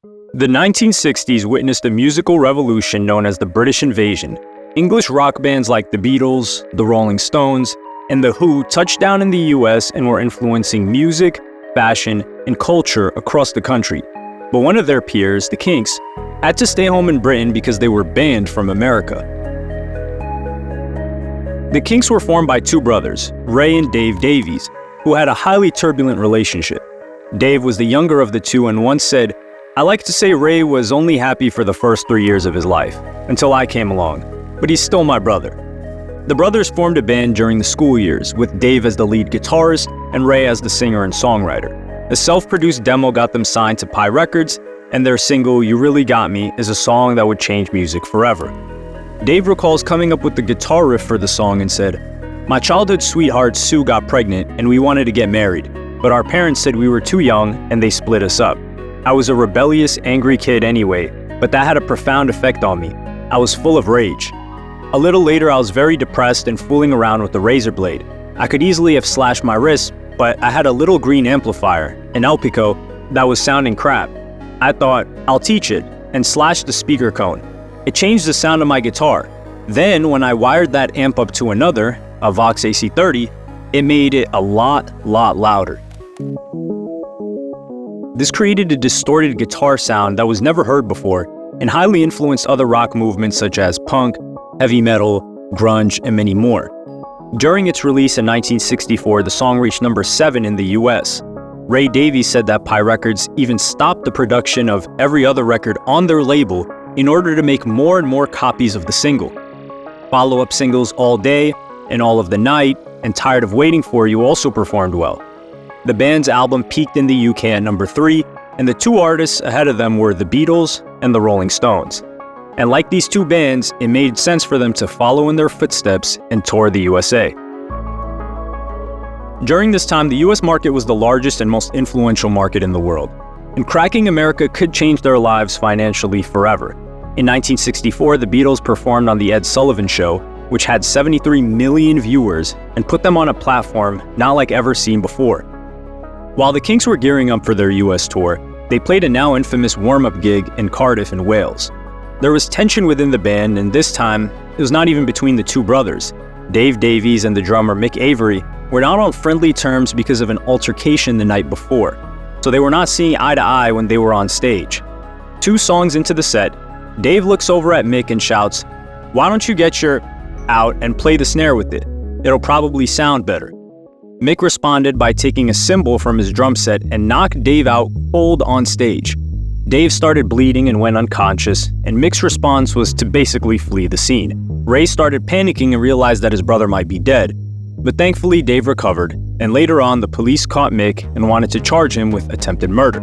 The 1960s witnessed a musical revolution known as the British Invasion. English rock bands like the Beatles, the Rolling Stones, and The Who touched down in the US and were influencing music, fashion, and culture across the country. But one of their peers, the Kinks, had to stay home in Britain because they were banned from America. The Kinks were formed by two brothers, Ray and Dave Davies, who had a highly turbulent relationship. Dave was the younger of the two and once said, "I like to say Ray was only happy for the first 3 years of his life, until I came along, but he's still my brother." The brothers formed a band during the school years, with Dave as the lead guitarist and Ray as the singer and songwriter. A self-produced demo got them signed to Pi Records, and their single, "You Really Got Me," is a song that would change music forever. Dave recalls coming up with the guitar riff for the song and said, "My childhood sweetheart Sue got pregnant and we wanted to get married, but our parents said we were too young and they split us up. I was a rebellious, angry kid anyway, but that had a profound effect on me. I was full of rage. A little later, I was very depressed and fooling around with the razor blade. I could easily have slashed my wrist, but I had a little green amplifier, an Elpico, that was sounding crap. I thought, I'll teach it, and slashed the speaker cone. It changed the sound of my guitar. Then, when I wired that amp up to another, a Vox AC30, it made it a lot louder." This created a distorted guitar sound that was never heard before and highly influenced other rock movements such as punk, heavy metal, grunge, and many more. During its release in 1964, the song reached number 7 in the US. Ray Davies said that Pi Records even stopped the production of every other record on their label in order to make more and more copies of the single. Follow-up singles All Day and All of the Night and Tired of Waiting For You also performed well. The band's album peaked in the UK at number 3, and the two artists ahead of them were the Beatles and the Rolling Stones. And like these two bands, it made sense for them to follow in their footsteps and tour the USA. During this time, the US market was the largest and most influential market in the world, and cracking America could change their lives financially forever. In 1964, the Beatles performed on The Ed Sullivan Show, which had 73 million viewers and put them on a platform not like ever seen before. While the Kinks were gearing up for their US tour, they played a now infamous warm-up gig in Cardiff in Wales. There was tension within the band, and this time, it was not even between the two brothers. Dave Davies and the drummer Mick Avery were not on friendly terms because of an altercation the night before, so they were not seeing eye to eye when they were on stage. 2 songs into the set, Dave looks over at Mick and shouts, "Why don't you get your out and play the snare with it? It'll probably sound better." Mick responded by taking a cymbal from his drum set and knocked Dave out cold on stage. Dave started bleeding and went unconscious, and Mick's response was to basically flee the scene. Ray started panicking and realized that his brother might be dead, but thankfully Dave recovered, and later on the police caught Mick and wanted to charge him with attempted murder.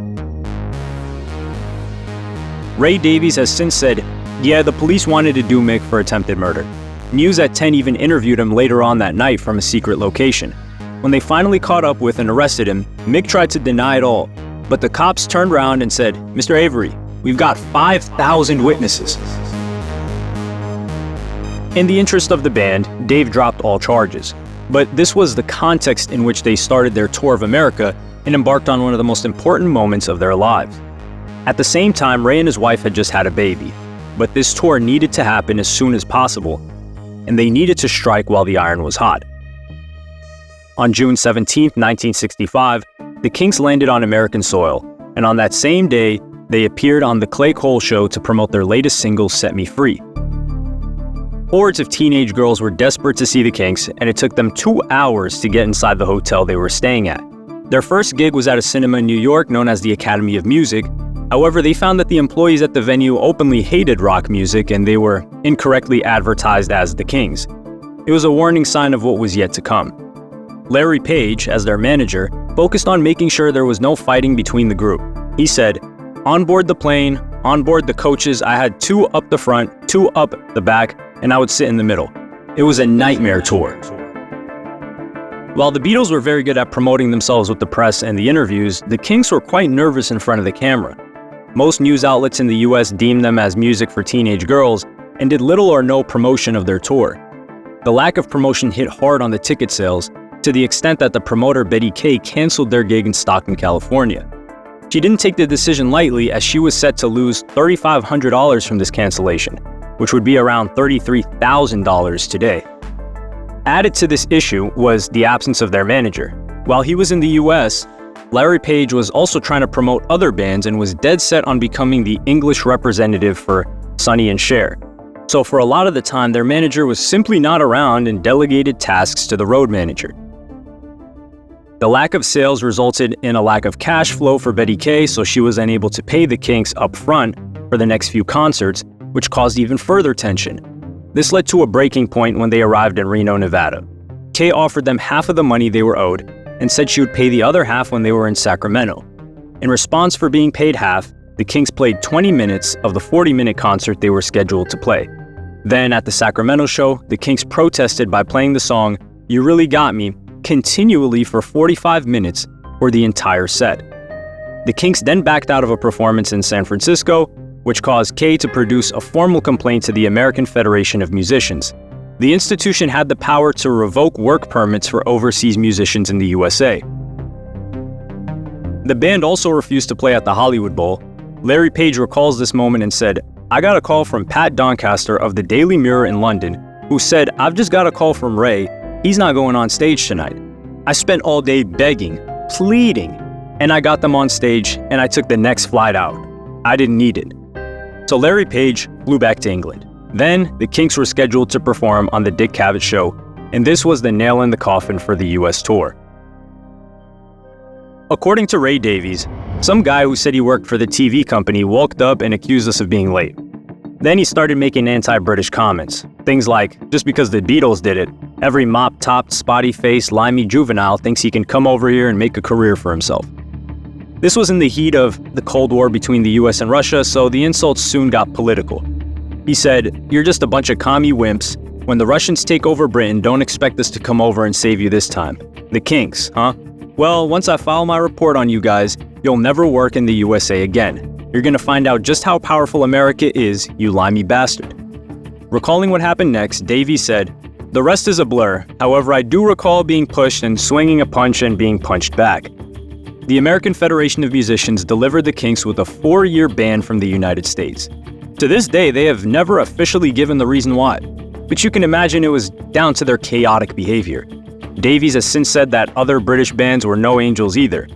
Ray Davies has since said, "Yeah, the police wanted to do Mick for attempted murder." News at 10 even interviewed him later on that night from a secret location. When they finally caught up with and arrested him, Mick tried to deny it all, but the cops turned around and said, "Mr. Avery, we've got 5,000 witnesses." In the interest of the band, Dave dropped all charges, but this was the context in which they started their tour of America and embarked on one of the most important moments of their lives. At the same time, Ray and his wife had just had a baby, but this tour needed to happen as soon as possible, and they needed to strike while the iron was hot. On June 17, 1965, the Kinks landed on American soil, and on that same day, they appeared on The Clay Cole Show to promote their latest single, Set Me Free. Hordes of teenage girls were desperate to see the Kinks, and it took them 2 hours to get inside the hotel they were staying at. Their first gig was at a cinema in New York known as the Academy of Music. However, they found that the employees at the venue openly hated rock music, and they were incorrectly advertised as the Kings. It was a warning sign of what was yet to come. Larry Page, as their manager, focused on making sure there was no fighting between the group. He said, "On board the plane, on board the coaches, I had 2 up the front, 2 up the back, and I would sit in the middle. It was a nightmare tour." While the Beatles were very good at promoting themselves with the press and the interviews, the Kinks were quite nervous in front of the camera. Most news outlets in the US deemed them as music for teenage girls and did little or no promotion of their tour. The lack of promotion hit hard on the ticket sales, to the extent that the promoter Betty Kay canceled their gig in Stockton, California. She didn't take the decision lightly, as she was set to lose $3,500 from this cancellation, which would be around $33,000 today. Added to this issue was the absence of their manager. While he was in the US, Larry Page was also trying to promote other bands and was dead set on becoming the English representative for Sonny and Cher. So for a lot of the time, their manager was simply not around and delegated tasks to the road manager. The lack of sales resulted in a lack of cash flow for Betty Kay, so she was unable to pay the Kinks up front for the next few concerts, which caused even further tension. This led to a breaking point when they arrived in Reno, Nevada. Kay offered them half of the money they were owed and said she would pay the other half when they were in Sacramento. In response for being paid half, the Kinks played 20 minutes of the 40-minute concert they were scheduled to play. Then, at the Sacramento show, the Kinks protested by playing the song "You Really Got Me" continually for 45 minutes or the entire set. The Kinks then backed out of a performance in San Francisco, which caused Kay to produce a formal complaint to the American Federation of Musicians. The institution had the power to revoke work permits for overseas musicians in the USA. The band also refused to play at the Hollywood Bowl. Larry Page recalls this moment and said, "I got a call from Pat Doncaster of the Daily Mirror in London, who said, 'I've just got a call from Ray. He's not going on stage tonight.' I spent all day begging, pleading, and I got them on stage and I took the next flight out. I didn't need it." So Larry Page flew back to England. Then, the Kinks were scheduled to perform on the Dick Cavett Show, and this was the nail in the coffin for the US tour. According to Ray Davies, some guy who said he worked for the TV company walked up and accused us of being late. Then he started making anti-British comments. Things like, just because the Beatles did it, every mop-topped, spotty-faced, limey juvenile thinks he can come over here and make a career for himself. This was in the heat of the Cold War between the US and Russia, so the insults soon got political. He said, "You're just a bunch of commie wimps. When the Russians take over Britain, don't expect us to come over and save you this time. The Kinks, huh? Well, once I file my report on you guys, you'll never work in the USA again. You're gonna find out just how powerful America is, you limey bastard." Recalling what happened next, Davies said, "The rest is a blur. However, I do recall being pushed and swinging a punch and being punched back." The American Federation of Musicians delivered the Kinks with a 4-year ban from the United States. To this day, they have never officially given the reason why, but you can imagine it was down to their chaotic behavior. Davies has since said that other British bands were no angels either.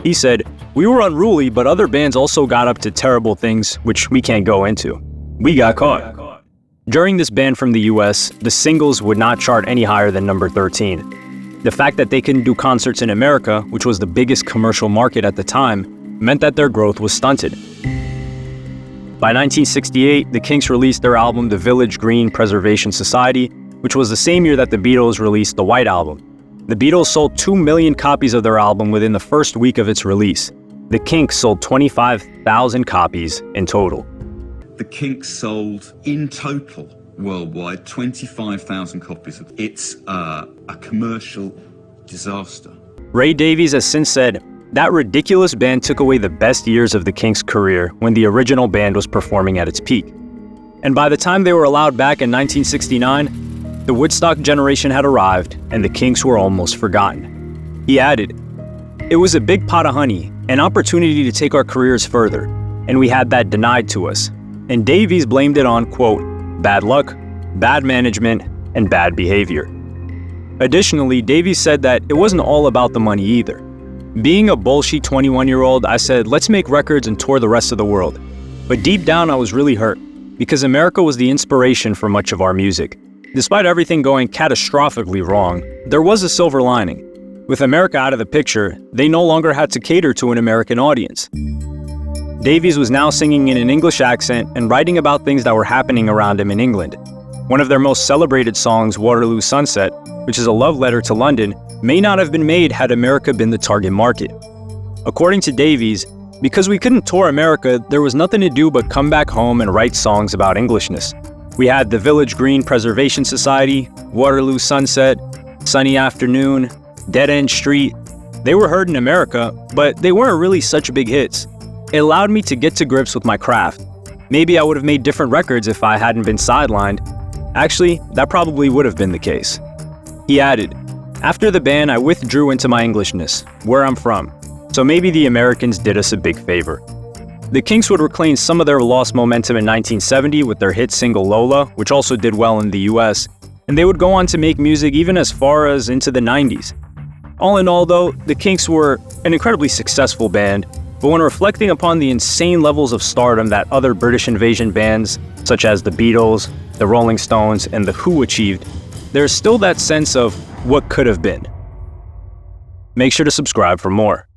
He said, "We were unruly, but other bands also got up to terrible things, which we can't go into. We got caught." During this ban from the US, the singles would not chart any higher than number 13. The fact that they couldn't do concerts in America, which was the biggest commercial market at the time, meant that their growth was stunted. By 1968, the Kinks released their album The Village Green Preservation Society, which was the same year that the Beatles released the White Album. The Beatles sold 2 million copies of their album within the first week of its release. The Kinks sold 25,000 copies in total. The Kinks sold, in total, worldwide, 25,000 copies. It's a commercial disaster. Ray Davies has since said, "That ridiculous band took away the best years of the Kinks' career when the original band was performing at its peak." And by the time they were allowed back in 1969, the Woodstock generation had arrived and the Kinks were almost forgotten. He added, "It was a big pot of honey, an opportunity to take our careers further, and we had that denied to us." And Davies blamed it on, quote, "bad luck, bad management, and bad behavior." Additionally, Davies said that it wasn't all about the money either. "Being a bullshit 21-year-old, I said, let's make records and tour the rest of the world. But deep down, I was really hurt, because America was the inspiration for much of our music. Despite everything going catastrophically wrong, there was a silver lining. With America out of the picture, they no longer had to cater to an American audience." Davies was now singing in an English accent and writing about things that were happening around him in England. One of their most celebrated songs, Waterloo Sunset, which is a love letter to London, may not have been made had America been the target market. According to Davies, because we couldn't tour America, there was nothing to do but come back home and write songs about Englishness. We had the Village Green Preservation Society, Waterloo Sunset, Sunny Afternoon, Dead End Street. They were heard in America, but they weren't really such big hits. It allowed me to get to grips with my craft. Maybe I would have made different records if I hadn't been sidelined. Actually, that probably would have been the case." He added, "After the ban, I withdrew into my Englishness, where I'm from. so maybe the Americans did us a big favor. The Kinks would reclaim some of their lost momentum in 1970 with their hit single Lola, which also did well in the US, and they would go on to make music even as far as into the 90s. All in all though, the Kinks were an incredibly successful band, but when reflecting upon the insane levels of stardom that other British invasion bands, such as the Beatles, the Rolling Stones, and the Who achieved, there's still that sense of what could have been. Make sure to subscribe for more.